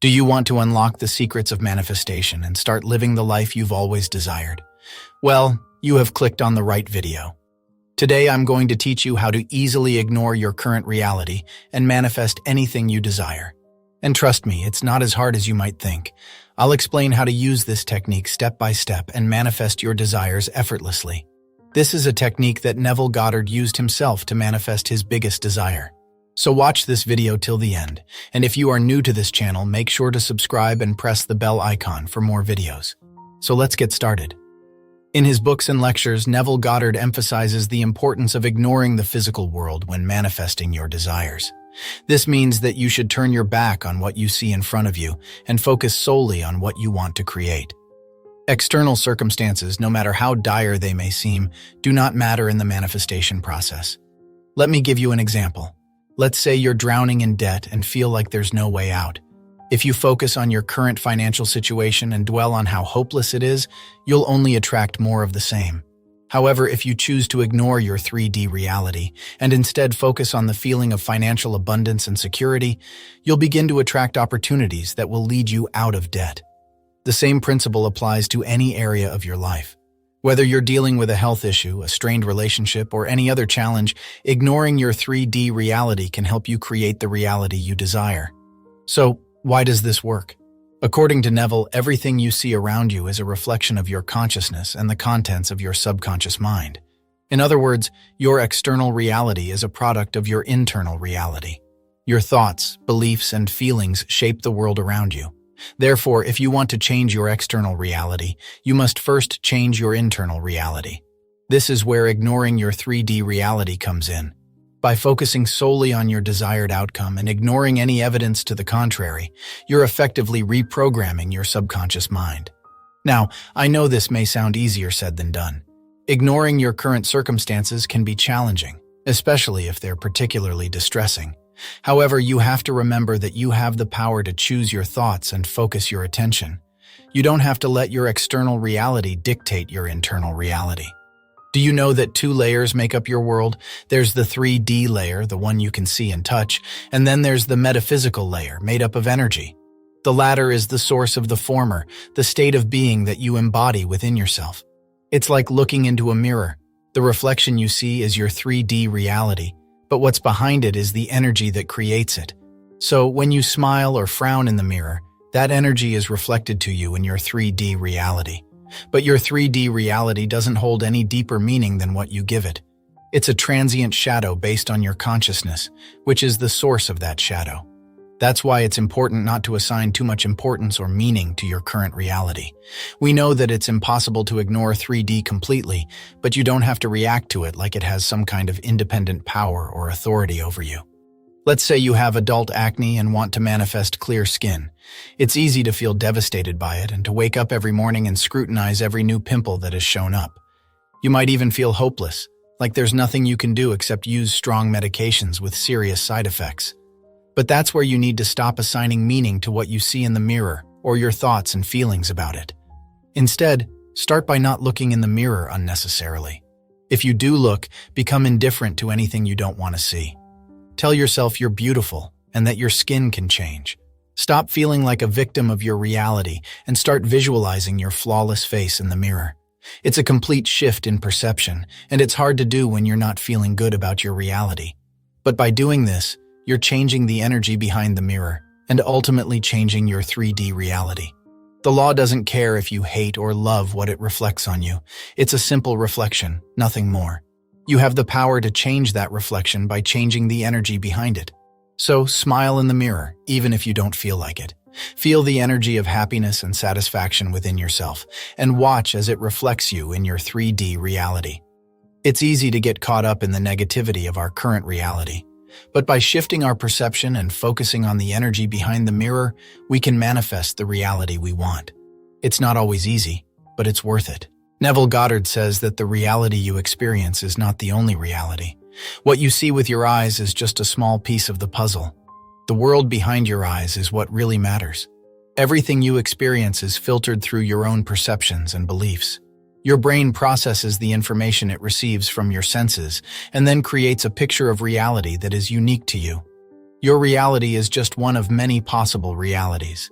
Do you want to unlock the secrets of manifestation and start living the life you've always desired? Well, you have clicked on the right video. Today I'm going to teach you how to easily ignore your current reality and manifest anything you desire. And trust me, it's not as hard as you might think. I'll explain how to use this technique step by step and manifest your desires effortlessly. This is a technique that Neville Goddard used himself to manifest his biggest desire. So watch this video till the end, and if you are new to this channel, make sure to subscribe and press the bell icon for more videos. So let's get started. In his books and lectures, Neville Goddard emphasizes the importance of ignoring the physical world when manifesting your desires. This means that you should turn your back on what you see in front of you and focus solely on what you want to create. External circumstances, no matter how dire they may seem, do not matter in the manifestation process. Let me give you an example. Let's say you're drowning in debt and feel like there's no way out. If you focus on your current financial situation and dwell on how hopeless it is, you'll only attract more of the same. However, if you choose to ignore your 3D reality and instead focus on the feeling of financial abundance and security, you'll begin to attract opportunities that will lead you out of debt. The same principle applies to any area of your life. Whether you're dealing with a health issue, a strained relationship, or any other challenge, ignoring your 3D reality can help you create the reality you desire. So, why does this work? According to Neville, everything you see around you is a reflection of your consciousness and the contents of your subconscious mind. In other words, your external reality is a product of your internal reality. Your thoughts, beliefs, and feelings shape the world around you. Therefore, if you want to change your external reality, you must first change your internal reality. This is where ignoring your 3D reality comes in. By focusing solely on your desired outcome and ignoring any evidence to the contrary, you're effectively reprogramming your subconscious mind. Now, I know this may sound easier said than done. Ignoring your current circumstances can be challenging, especially if they're particularly distressing. However, you have to remember that you have the power to choose your thoughts and focus your attention. You don't have to let your external reality dictate your internal reality. Do you know that 2 layers make up your world? There's the 3D layer, the one you can see and touch, and then there's the metaphysical layer, made up of energy. The latter is the source of the former, the state of being that you embody within yourself. It's like looking into a mirror. The reflection you see is your 3D reality, but what's behind it is the energy that creates it. So when you smile or frown in the mirror, that energy is reflected to you in your 3D reality. But your 3D reality doesn't hold any deeper meaning than what you give it. It's a transient shadow based on your consciousness, which is the source of that shadow. That's why it's important not to assign too much importance or meaning to your current reality. We know that it's impossible to ignore 3D completely, but you don't have to react to it like it has some kind of independent power or authority over you. Let's say you have adult acne and want to manifest clear skin. It's easy to feel devastated by it and to wake up every morning and scrutinize every new pimple that has shown up. You might even feel hopeless, like there's nothing you can do except use strong medications with serious side effects. But that's where you need to stop assigning meaning to what you see in the mirror or your thoughts and feelings about it. Instead, start by not looking in the mirror unnecessarily. If you do look, become indifferent to anything you don't want to see. Tell yourself you're beautiful and that your skin can change. Stop feeling like a victim of your reality and start visualizing your flawless face in the mirror. It's a complete shift in perception, and it's hard to do when you're not feeling good about your reality. But by doing this, you're changing the energy behind the mirror and ultimately changing your 3D reality. The law doesn't care if you hate or love what it reflects on you. It's a simple reflection, nothing more. You have the power to change that reflection by changing the energy behind it. So smile in the mirror, even if you don't feel like it. Feel the energy of happiness and satisfaction within yourself, and watch as it reflects you in your 3D reality. It's easy to get caught up in the negativity of our current reality. But by shifting our perception and focusing on the energy behind the mirror, we can manifest the reality we want. It's not always easy, but it's worth it. Neville Goddard says that the reality you experience is not the only reality. What you see with your eyes is just a small piece of the puzzle. The world behind your eyes is what really matters. Everything you experience is filtered through your own perceptions and beliefs. Your brain processes the information it receives from your senses and then creates a picture of reality that is unique to you. Your reality is just one of many possible realities.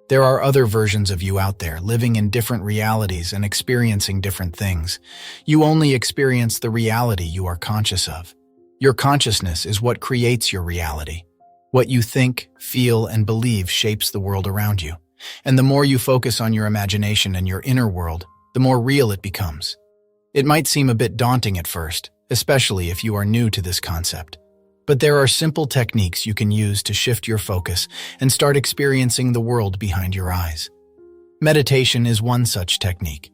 There are other versions of you out there, living in different realities and experiencing different things. You only experience the reality you are conscious of. Your consciousness is what creates your reality. What you think, feel, and believe shapes the world around you. And the more you focus on your imagination and your inner world, the more real it becomes. It might seem a bit daunting at first, especially if you are new to this concept. But there are simple techniques you can use to shift your focus and start experiencing the world behind your eyes. Meditation is one such technique.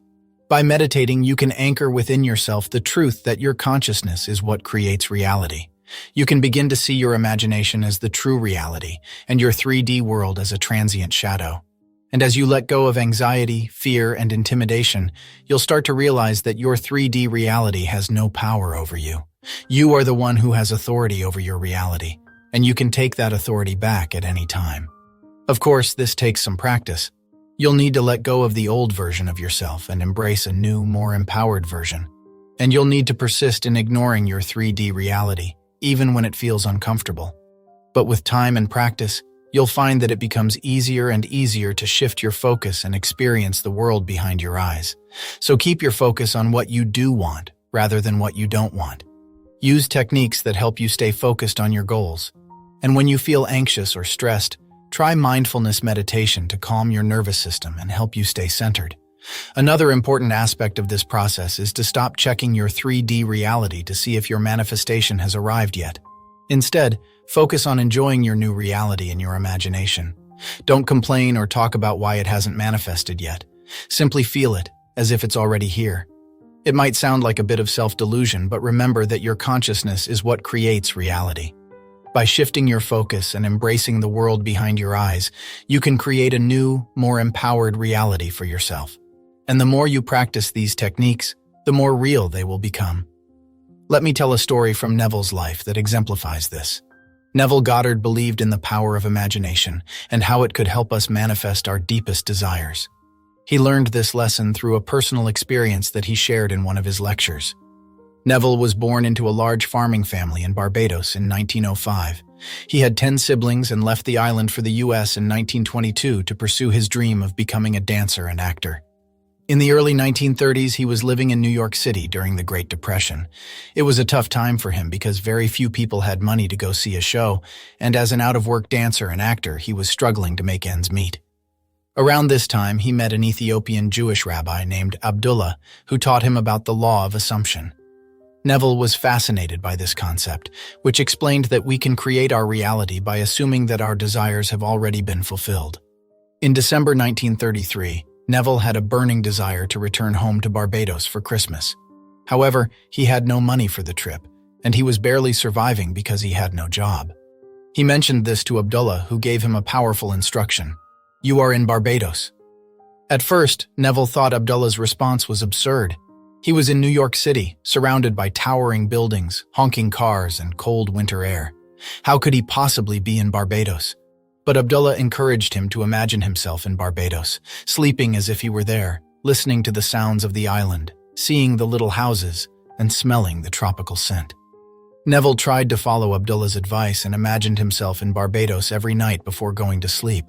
By meditating, you can anchor within yourself the truth that your consciousness is what creates reality. You can begin to see your imagination as the true reality and your 3D world as a transient shadow. And as you let go of anxiety, fear, and intimidation, you'll start to realize that your 3D reality has no power over you. You are the one who has authority over your reality, and you can take that authority back at any time. Of course, this takes some practice. You'll need to let go of the old version of yourself and embrace a new, more empowered version. And you'll need to persist in ignoring your 3D reality, even when it feels uncomfortable. But with time and practice, you'll find that it becomes easier and easier to shift your focus and experience the world behind your eyes. So keep your focus on what you do want, rather than what you don't want. Use techniques that help you stay focused on your goals. And when you feel anxious or stressed, try mindfulness meditation to calm your nervous system and help you stay centered. Another important aspect of this process is to stop checking your 3D reality to see if your manifestation has arrived yet. Instead, focus on enjoying your new reality in your imagination. Don't complain or talk about why it hasn't manifested yet. Simply feel it, as if it's already here. It might sound like a bit of self-delusion, but remember that your consciousness is what creates reality. By shifting your focus and embracing the world behind your eyes, you can create a new, more empowered reality for yourself. And the more you practice these techniques, the more real they will become. Let me tell a story from Neville's life that exemplifies this. Neville Goddard believed in the power of imagination and how it could help us manifest our deepest desires. He learned this lesson through a personal experience that he shared in one of his lectures. Neville was born into a large farming family in Barbados in 1905. He had 10 siblings and left the island for the U.S. in 1922 to pursue his dream of becoming a dancer and actor. In the early 1930s, he was living in New York City during the Great Depression. It was a tough time for him because very few people had money to go see a show, and as an out-of-work dancer and actor, he was struggling to make ends meet. Around this time, he met an Ethiopian Jewish rabbi named Abdullah, who taught him about the law of assumption. Neville was fascinated by this concept, which explained that we can create our reality by assuming that our desires have already been fulfilled. In December 1933, Neville had a burning desire to return home to Barbados for Christmas. However, he had no money for the trip, and he was barely surviving because he had no job. He mentioned this to Abdullah, who gave him a powerful instruction. "You are in Barbados." At first, Neville thought Abdullah's response was absurd. He was in New York City, surrounded by towering buildings, honking cars, and cold winter air. How could he possibly be in Barbados? But Abdullah encouraged him to imagine himself in Barbados, sleeping as if he were there, listening to the sounds of the island, seeing the little houses, and smelling the tropical scent. Neville tried to follow Abdullah's advice and imagined himself in Barbados every night before going to sleep.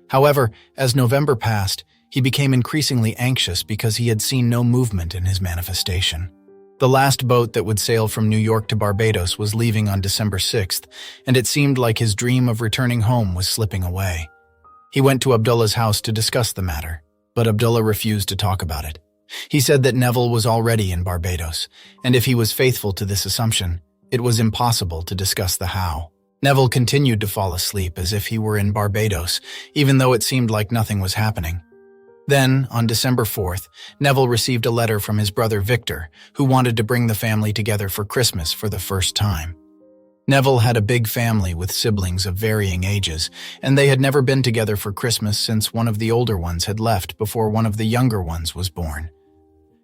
However, as November passed, he became increasingly anxious because he had seen no movement in his manifestation. The last boat that would sail from New York to Barbados was leaving on December 6th, and it seemed like his dream of returning home was slipping away. He went to Abdullah's house to discuss the matter, but Abdullah refused to talk about it. He said that Neville was already in Barbados, and if he was faithful to this assumption, it was impossible to discuss the how. Neville continued to fall asleep as if he were in Barbados, even though it seemed like nothing was happening. Then, on December 4th, Neville received a letter from his brother Victor, who wanted to bring the family together for Christmas for the first time. Neville had a big family with siblings of varying ages, and they had never been together for Christmas since one of the older ones had left before one of the younger ones was born.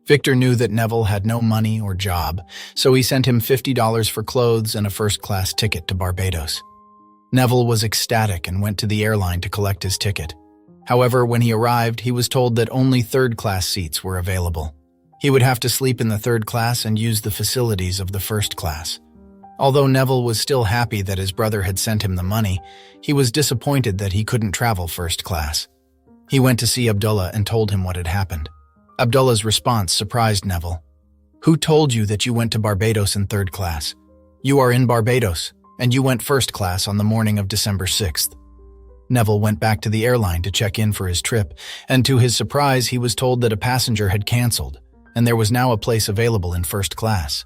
Victor knew that Neville had no money or job, so he sent him $50 for clothes and a first-class ticket to Barbados. Neville was ecstatic and went to the airline to collect his ticket. However, when he arrived, he was told that only third-class seats were available. He would have to sleep in the third class and use the facilities of the first class. Although Neville was still happy that his brother had sent him the money, he was disappointed that he couldn't travel first class. He went to see Abdullah and told him what had happened. Abdullah's response surprised Neville. "Who told you that you went to Barbados in third class? You are in Barbados, and you went first class on the morning of December 6th. Neville went back to the airline to check in for his trip, and to his surprise he was told that a passenger had cancelled, and there was now a place available in first class.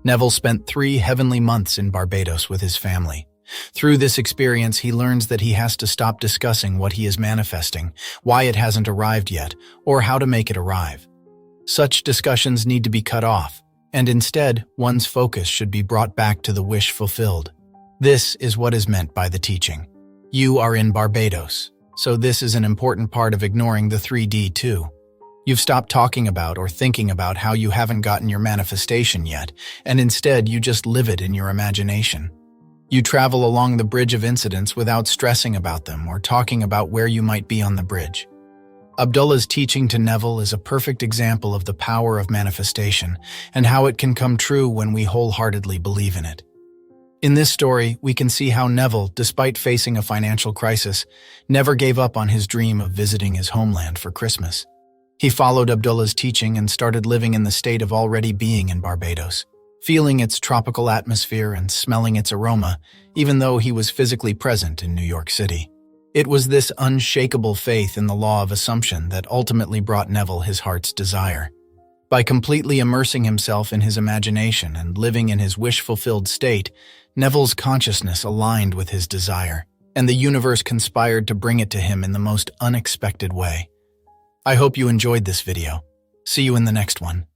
Neville spent 3 heavenly months in Barbados with his family. Through this experience, he learns that he has to stop discussing what he is manifesting, why it hasn't arrived yet, or how to make it arrive. Such discussions need to be cut off, and instead, one's focus should be brought back to the wish fulfilled. This is what is meant by the teaching. You are in Barbados, so this is an important part of ignoring the 3D too. You've stopped talking about or thinking about how you haven't gotten your manifestation yet, and instead you just live it in your imagination. You travel along the bridge of incidents without stressing about them or talking about where you might be on the bridge. Abdullah's teaching to Neville is a perfect example of the power of manifestation and how it can come true when we wholeheartedly believe in it. In this story, we can see how Neville, despite facing a financial crisis, never gave up on his dream of visiting his homeland for Christmas. He followed Abdullah's teaching and started living in the state of already being in Barbados, feeling its tropical atmosphere and smelling its aroma, even though he was physically present in New York City. It was this unshakable faith in the law of assumption that ultimately brought Neville his heart's desire. By completely immersing himself in his imagination and living in his wish-fulfilled state, Neville's consciousness aligned with his desire, and the universe conspired to bring it to him in the most unexpected way. I hope you enjoyed this video. See you in the next one.